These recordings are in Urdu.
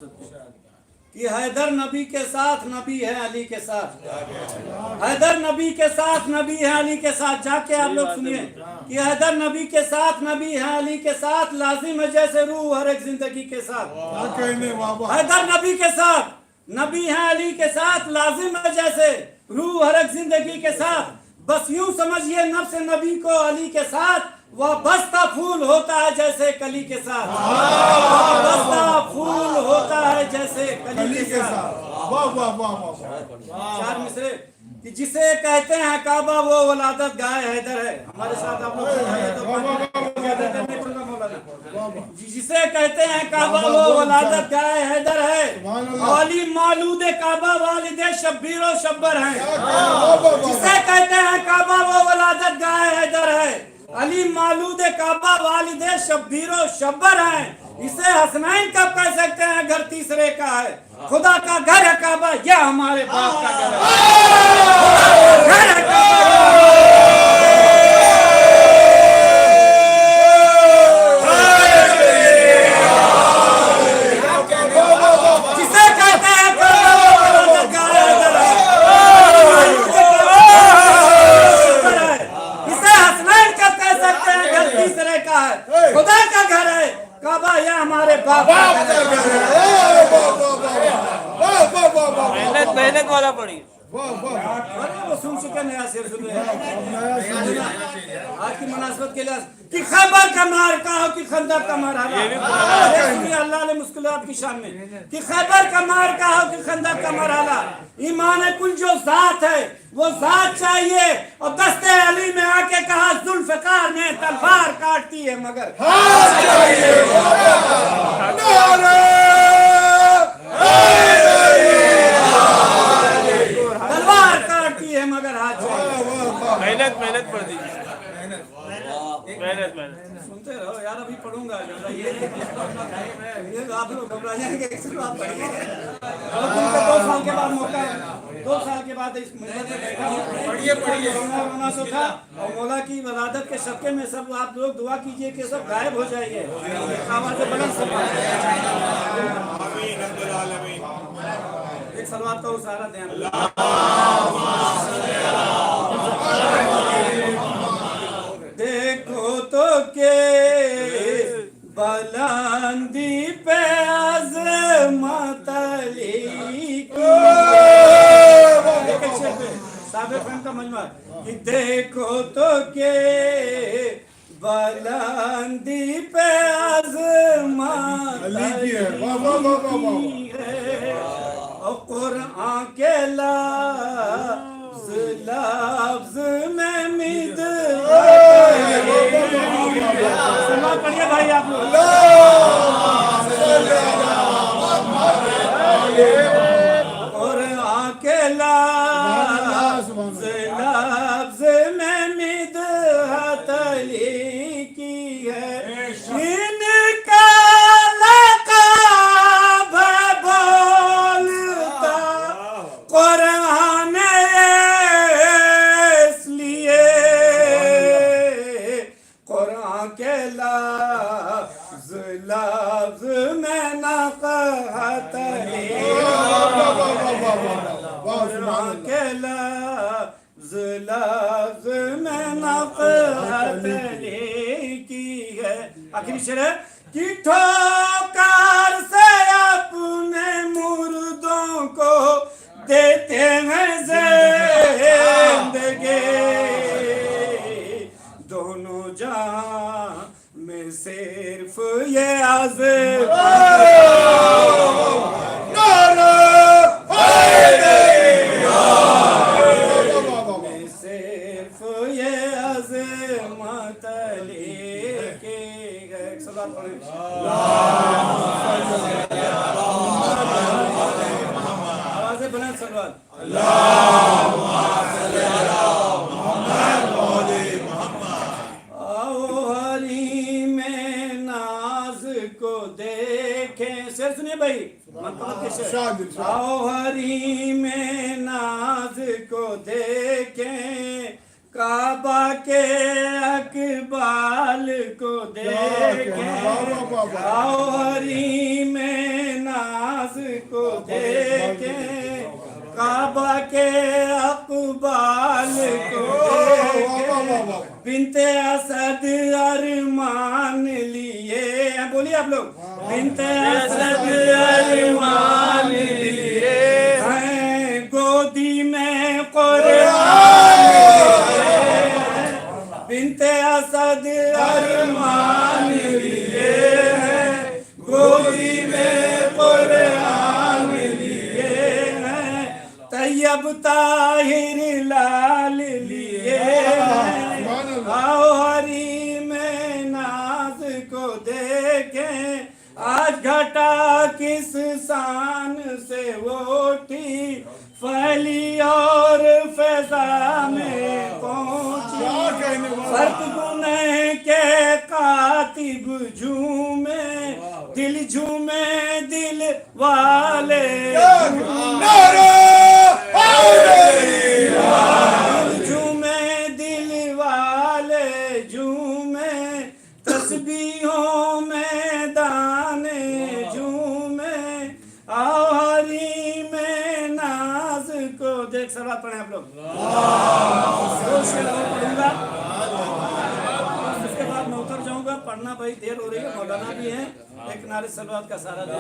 کہ حیدر نبی کے ساتھ نبی ہے علی کے ساتھ، حیدر نبی کے ساتھ نبی ہے علی کے ساتھ. جا کے آپ لوگ سنیے کہ حیدر نبی کے ساتھ نبی ہے علی کے ساتھ، لازم ہے جیسے روح ہر ایک زندگی کے ساتھ. حیدر نبی کے ساتھ نبی ہے علی کے ساتھ، لازم ہے جیسے روح ہر ایک زندگی کے ساتھ. بس یوں سمجھیے نفس نبی کو علی کے ساتھ وابستہ پھول ہوتا ہے جیسے کلی کے ساتھ، وابستہ پھول ہوتا ہے جیسے کلی کے ساتھ. چار مصرے کہ جسے کہتے ہیں کعبہ وہ ولادت گائے حیدر ہے. ہمارے ساتھ آپ لوگ جسے کہتے ہیں کعبہ وہ ولادت گائے حیدر ہے، علی مولود کعبہ والد شبیر و شبر ہیں. جسے کہتے ہیں کعبہ وہ ولادت گائے حیدر ہے، علی مولود کعبہ والد شبیر و شبر ہیں. اسے حسنین کب کہہ سکتے ہیں گھر تیسرے کا ہے؟ خدا کا گھر ہے کعبہ، یہ ہمارے باپ کا گھر ہے. گھر ہے کعبہ. خدا کا گھر ہے کعبہ، یہ ہمارے باپ کا گھر ہے. محنت والا پڑی وہ سن چکے نیا سر سن رہے آج کی مناسبت کے لحاظ کہ خیبر کا مارکا ہو کہ خندق کا مرحلہ. اللہ علیہ مسکلات کی شان میں کہ خیبر کا مارکا ہو کہ خندق کا مرحلہ. ایمان کل جو ذات ہے وہ ذات چاہیے، اور دستے علی میں آ کے کہا ذوالفقار نے تلوار کاٹتی ہے مگر ہاتھ چاہیے. تلوار کاٹتی ہے مگر ہاتھ چاہیے. محنت پڑ دیجیے. محنت سنتے رہو یار، ابھی پڑھوں گا. آپ لوگ گھبرا جائیں گے. 2 سال کے بعد موقع ہے، 2 سال کے بعد اس رونا تو تھا، اور مولا کی ولادت کے صدقے میں سب آپ لوگ دعا کیجئے کہ سب غائب ہو جائیے. آواز بلند سے ایک سلوات کا سہارا دیں. دیکھو تو کہ بلندی پہ عظمت علی کی صابر فہم کا مجمع کہ دیکھو تو کہ بلندی پہ عظمت علی کی ہے، اور قرآن کے لفظ میں سلوات پڑھیے بھائی آپ لوگ. قرآن کے لفظ میں مدحت علی کی ہے. ان کا لقب بولتا قرآن اس لیے، قرآن کے لفظ میں نقحت علی، قرآن کے لفظ میں نقحت علی کی ہے. آخری شعر ہے کہ ٹھوکر سے اپنے مردوں کو دیتے ہیں زندگی، دونوں جہاں میں صرف یہ عظمت میں صرف یہ عظمت علی کی ہے. ایک سلام پڑھیں. آوازیں بلند سلوات. شعر سنیے بھائی. آؤ حریم ناز کو دیکھیں کعبہ کے اقبال کو دیکھیں آؤ حریم ناز کو دیکھیں کعبہ کے اقبال کو دیکھیں بنت اسد ارمان لیے بولیے آپ لوگ بنت اسد ارمان لیے ہیں گودی میں قرآن بنت اسد ارمان لیے ہیں گودی میں قرآن لیے ہیں طیب طاہر لال لیے ہیں آؤ حریم ناز کو دیکھیں آج گھٹا کس شان سے وہ اٹھی پھیلی اور فضا میں پہنچی فرق گنہ کے کاتب جھومے دل جھومے دل والے جھومے دل والے جھومے تسبیحوں میں دانے جھومے آؤ حریم ناز کو دیکھ سلوات پڑھیں آپ لوگ دو شعر اور پڑھوں گا اس کے بعد میں اتر جاؤں گا پڑھنا بھائی دیر ہو رہی ہے مولانا بھی ہیں ایک نعرے سلوات کا سارا دیں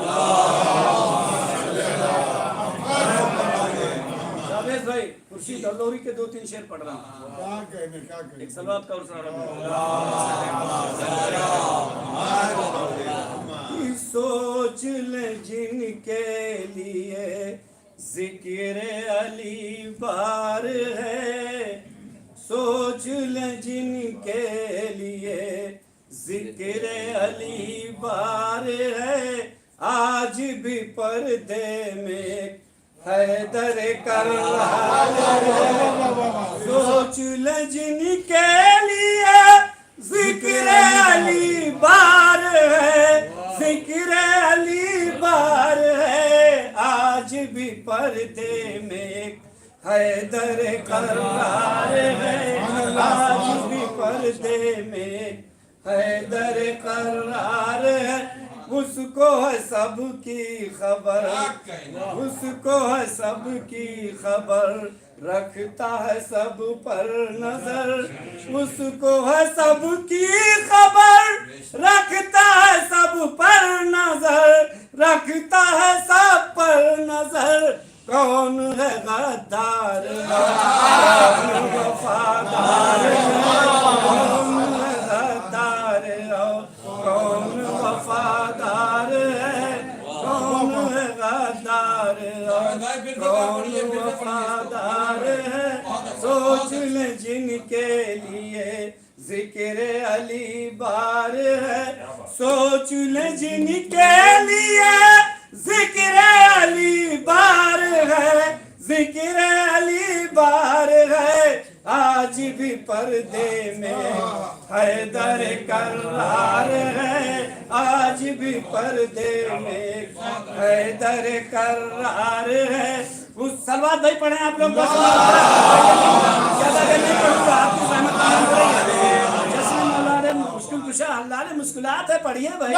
جاوید بھائی خورشید اللوری کے 2-3 شعر پڑھ رہا ہوں ایک سلوات کا اور سارا سوچ لے جن کے لیے ذکر علی بار ہے سوچ لے جن کے لیے ذکر علی بار ہے آج بھی پردے میں حیدر کرار ہے سوچ لے جن کے لیے ذکر علی بار ہے ذکر علی بار ہے آج بھی پردے میں حیدر کرار ہے آج بھی پردے میں حیدر کرار ہے اس کو ہے سب کی خبر اس کو ہے سب کی خبر رکھتا ہے سب پر نظر اس کو ہے سب کی خبر رکھتا ہے سب پر نظر رکھتا ہے سب پر نظر کون ہے غدار کون وفادار کون ہے غدار کون وفادار ہے کون ہے غدار کون وفادار ہے سوچ لیں جن کے لیے ذکر علی بار ہے سوچ لیں جن کے لیے ذکر علی بار ہے ذکر علی بار ہے آج بھی پردے میں حیدر کرار ہے آج بھی پردے میں حیدر کرار ہے اس سلوات بھائی پڑھیں آپ لوگ زیادہ نہیں پڑھوں گا آپ کی زحمت نہیں ہو رہی ہے جشن مولا مشکل کشا اللہ نے مشکلات ہے پڑھیے بھائی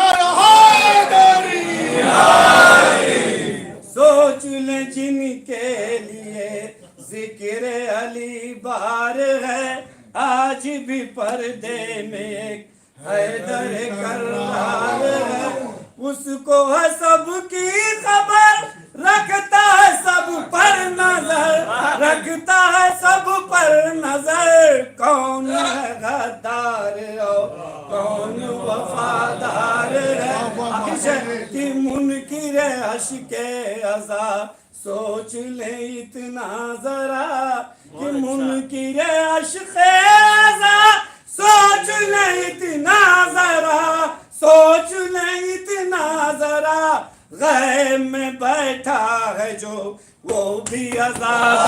سوچ لیں جن کے لیے ذکر علی بار ہے آج بھی پردے میں حیدر کرار ہے اس کو ہے سب کی خبر رکھتا ہے سب پر نظر رکھتا ہے سب پر نظر کون ہے غدار کون وفادار ہے کہ منکر عشق عزا سوچ لے اتنا ذرا کہ منکر عشق عزا سوچ لے اتنا ذرا سوچ لے اتنا ذرا غیب میں بیٹھا ہے جو وہ بھی عذاب